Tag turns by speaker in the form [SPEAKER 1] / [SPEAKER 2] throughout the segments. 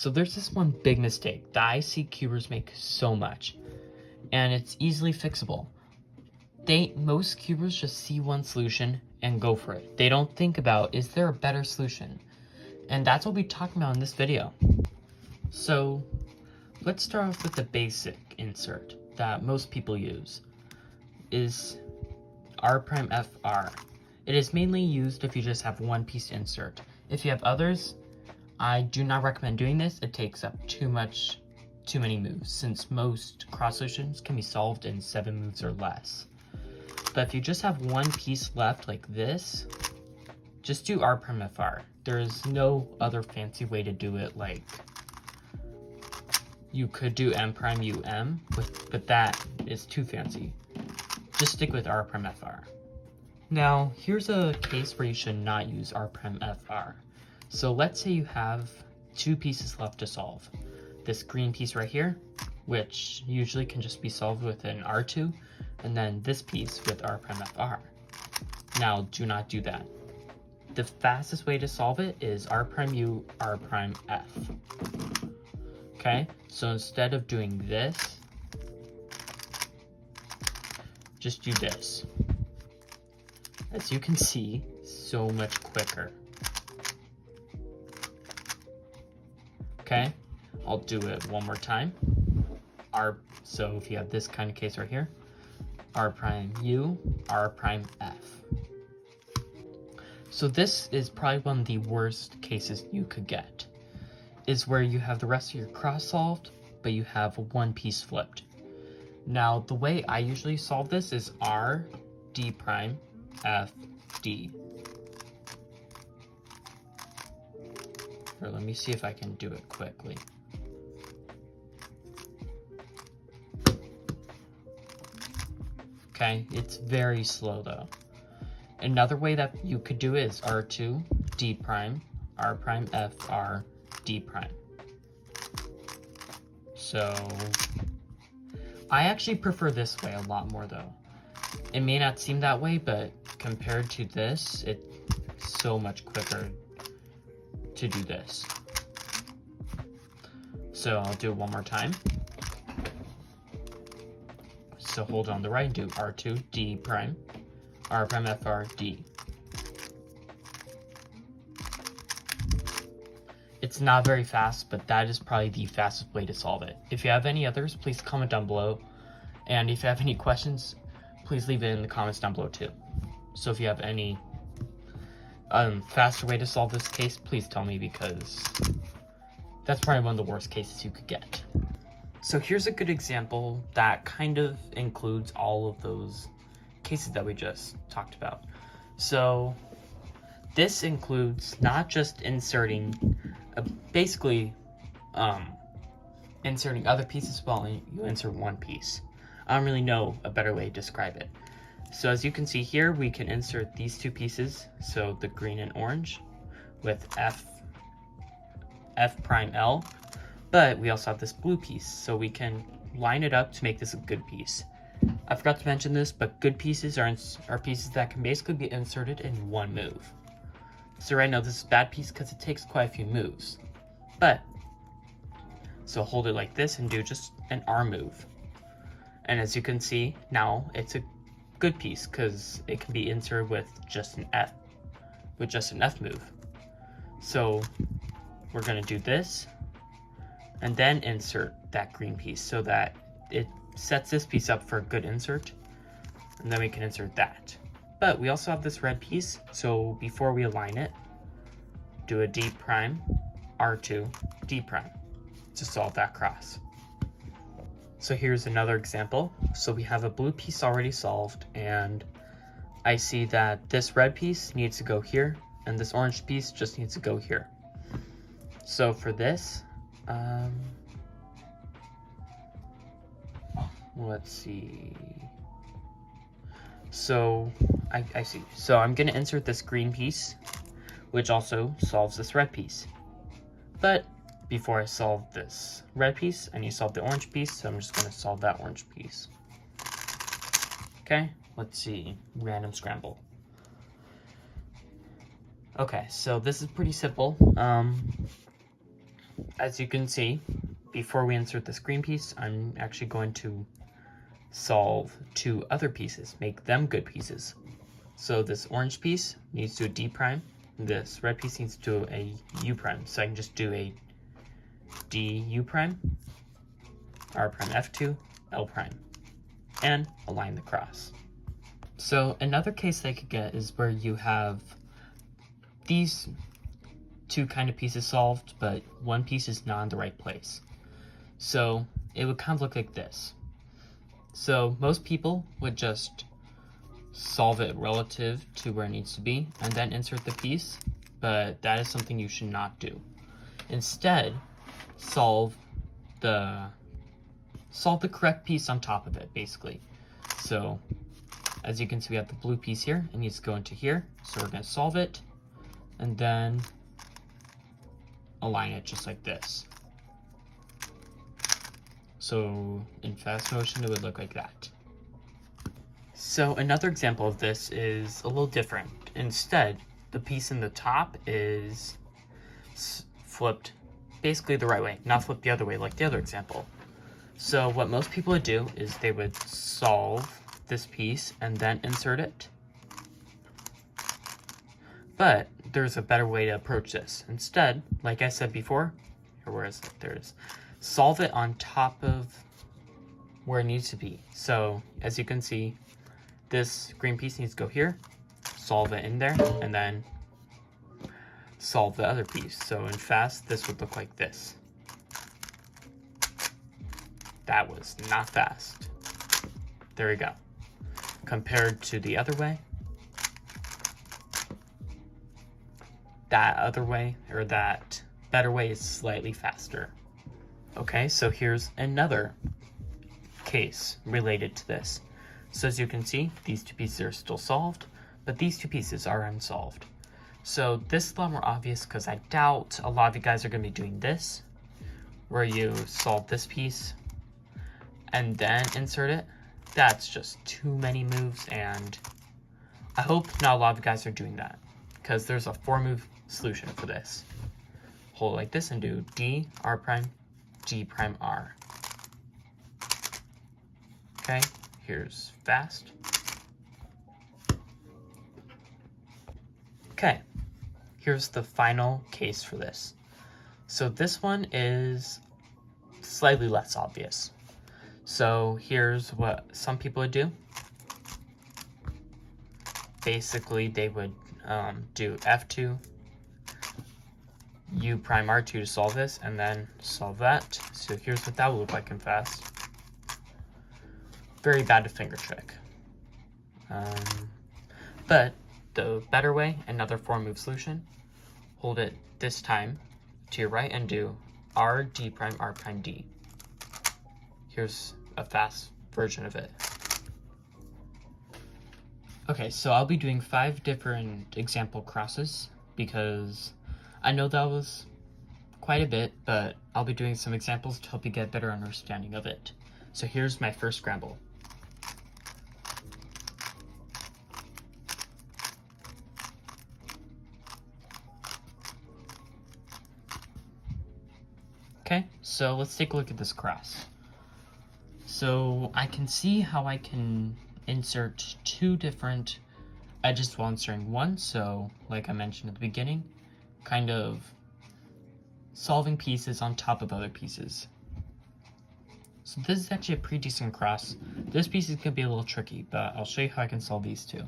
[SPEAKER 1] So there's this one big mistake that I see cubers make so much, and it's easily fixable. Most cubers just see one solution and go for it. They don't think about, is there a better solution? And that's what we're talking about in this video. So let's start off with the basic insert that most people use, is R'FR. It is mainly used if you just have one piece to insert. If you have others, I do not recommend doing this. It takes up too many moves, since most cross solutions can be solved in 7 moves or less. But if you just have one piece left like this, just do R'FR. There is no other fancy way to do it. Like, you could do M'Um, but that is too fancy. Just stick with R'FR. Now, here's a case where you should not use R'FR. So let's say you have 2 pieces left to solve. This green piece right here, which usually can just be solved with an R2, and then this piece with R'FR. Now, do not do that. The fastest way to solve it is R'U, R'F. Okay, so instead of doing this, just do this. As you can see, so much quicker. Okay, I'll do it one more time. So if you have this kind of case right here, R'U, R'F. So this is probably one of the worst cases you could get, is where you have the rest of your cross solved, but you have one piece flipped. Now, the way I usually solve this is R, D prime, F, D. Here, let me see if I can do it quickly. Okay, it's very slow though. Another way that you could do it is R2, D prime, R prime, F, R, D prime. So, I actually prefer this way a lot more though. It may not seem that way, but compared to this, it's so much quicker to do this. So I'll do it one more time. So hold on the right and do R2, D prime, R prime, F, R, D. It's not very fast, but that is probably the fastest way to solve it. If you have any others, please comment down below. And if you have any questions, please leave it in the comments down below too. So if you have any faster way to solve this case, please tell me, because that's probably one of the worst cases you could get. So here's a good example that kind of includes all of those cases that we just talked about. So this includes not just inserting, inserting other pieces while you insert one piece. I don't really know a better way to describe it. So as you can see here, we can insert these 2 pieces, so the green and orange, with F prime L, but we also have this blue piece, so we can line it up to make this a good piece. I forgot to mention this, but good pieces are pieces that can basically be inserted in one move. So right now this is a bad piece because it takes quite a few moves, so hold it like this and do just an R move. And as you can see, now it's a good piece because it can be inserted with just an F move. So we're going to do this and then insert that green piece so that it sets this piece up for a good insert, and then we can insert that. But we also have this red piece, so before we align it, do a D prime, R2, D prime to solve that cross. So here's another example. So we have a blue piece already solved, and I see that this red piece needs to go here, and this orange piece just needs to go here. So for this, let's see. So I see. So I'm gonna insert this green piece, which also solves this red piece. But before I solve this red piece, I need to solve the orange piece, so I'm just gonna solve that orange piece. Okay, let's see, random scramble. Okay, so this is pretty simple. as you can see, before we insert this green piece, I'm actually going to solve two other pieces, make them good pieces. So this orange piece needs to do a D prime, this red piece needs to do a U prime. So I can just do a D U prime, R prime F2, L prime, and align the cross. So another case I could get is where you have these two kind of pieces solved, but one piece is not in the right place. So it would kind of look like this. So most people would just solve it relative to where it needs to be and then insert the piece, but that is something you should not do. Instead, solve the correct piece on top of it, basically. So as you can see, we have the blue piece here. It needs to go into here. So we're going to solve it and then align it just like this. So in fast motion, it would look like that. So another example of this is a little different. Instead, the piece in the top is flipped basically the right way, not flipped the other way like the other example. So what most people would do is they would solve this piece and then insert it. But there's a better way to approach this. Instead, like I said before, or where is it? There it is. Solve it on top of where it needs to be. So as you can see, this green piece needs to go here, solve it in there, and then solve the other piece. So in fast, this would look like this. That was not fast. There we go. Compared to the other way, that other way, or that better way, is slightly faster. Okay, so here's another case related to this. So as you can see, these two pieces are still solved, but these two pieces are unsolved. So this is a lot more obvious because I doubt a lot of you guys are going to be doing this, where you solve this piece and then insert it. That's just too many moves, and I hope not a lot of you guys are doing that, because there's a 4-move solution for this. Hold it like this and do D, R prime, G prime, R. Okay. Here's fast. Okay, here's the final case for this. So this one is slightly less obvious. So here's what some people would do. Basically, they would do F2, U prime R2 to solve this, and then solve that. So here's what that would look like in fast. Very bad to finger trick. But the better way, another 4-move solution, hold it this time to your right and do R, D prime, R prime, D. Here's a fast version of it. Okay, so I'll be doing 5 different example crosses because I know that was quite a bit, but I'll be doing some examples to help you get a better understanding of it. So here's my first scramble. Okay, so let's take a look at this cross. So I can see how I can insert 2 different edges while inserting one. So like I mentioned at the beginning, kind of solving pieces on top of other pieces. So this is actually a pretty decent cross. This piece is going to be a little tricky, but I'll show you how I can solve these two.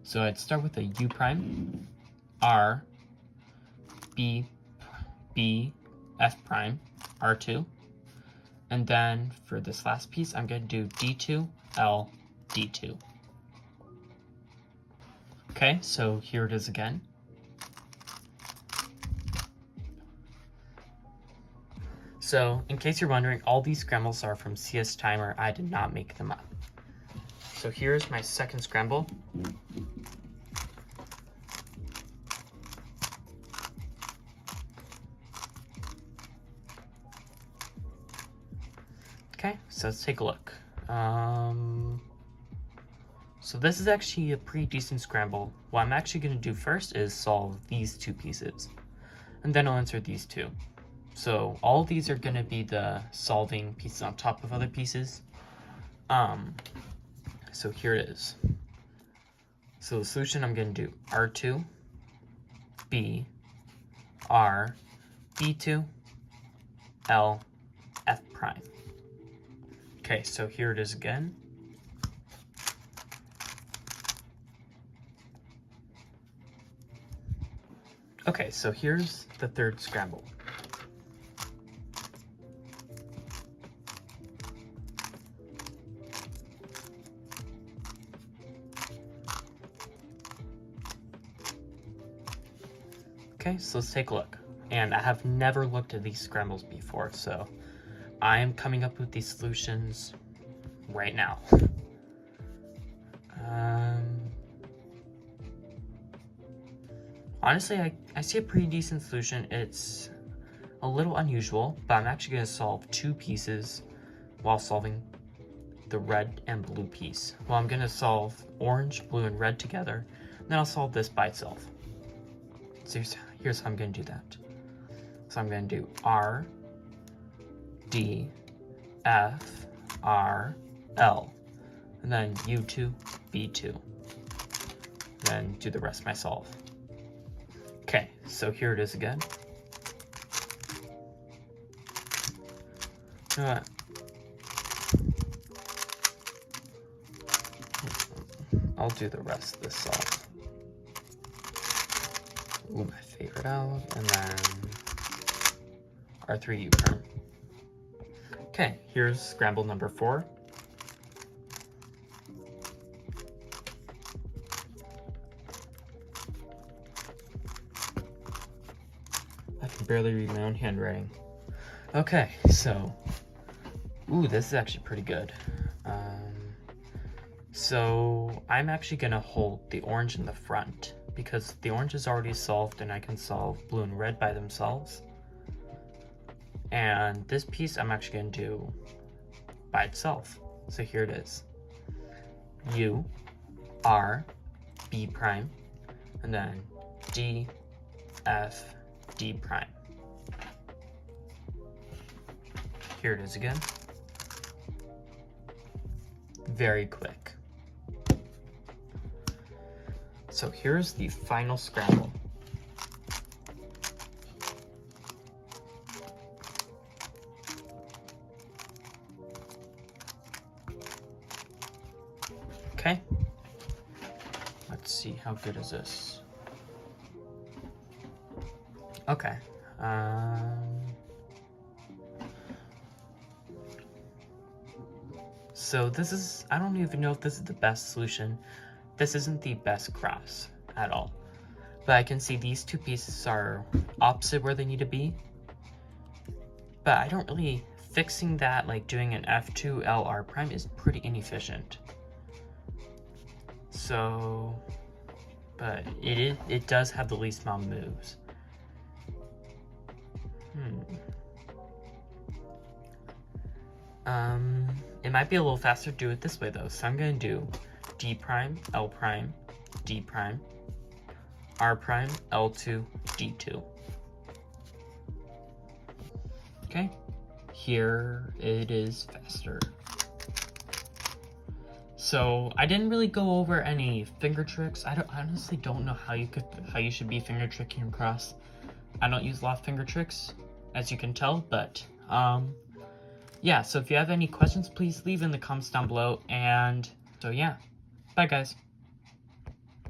[SPEAKER 1] So I'd start with a U prime, R, B, F prime, R2. And then for this last piece, I'm going to do D2, L, D2. Okay, so here it is again. So in case you're wondering, all these scrambles are from CS Timer. I did not make them up. So here's my second scramble. Okay, so let's take a look. So this is actually a pretty decent scramble. What I'm actually going to do first is solve these 2 pieces, and then I'll insert these 2. So all these are going to be the solving pieces on top of other pieces. So here it is. So the solution, I'm going to do R2, B, R, B2, L, F prime. Okay, so here it is again. Okay, so here's the third scramble. Okay, so let's take a look. And I have never looked at these scrambles before, so I am coming up with these solutions right now. Honestly, I see a pretty decent solution. It's a little unusual, but I'm actually going to solve two pieces while solving the red and blue piece. Well, I'm going to solve orange, blue, and red together, and then I'll solve this by itself. So here's how I'm going to do that. So I'm going to do R, D, F, R, L, and then U2, B2. Then do the rest myself. Okay, so here it is again. I'll do the rest of this solve. Ooh, my favorite out, and then R3U prime. Okay, here's scramble number 4. I can barely read my own handwriting. Okay, so, ooh, this is actually pretty good. So I'm actually gonna hold the orange in the front because the orange is already solved and I can solve blue and red by themselves. And this piece I'm actually gonna do by itself. So here it is. U, R, B prime, and then D, F, D prime. Here it is again. Very quick. So here's the final scramble. Okay. Let's see, how good is this? Okay. So this is, I don't even know if this is the best solution. This isn't the best cross at all. But I can see these two pieces are opposite where they need to be. But I don't really, fixing that, like doing an F2 LR prime is pretty inefficient. So, but it does have the least amount of moves. It might be a little faster to do it this way though. So I'm gonna do D prime, L prime, D prime, R prime, L2, D2. Okay, here it is faster. So I didn't really go over any finger tricks. I honestly don't know how you should be finger tricking across. I don't use a lot of finger tricks, as you can tell, but yeah, so if you have any questions, please leave in the comments down below, and so yeah, bye guys.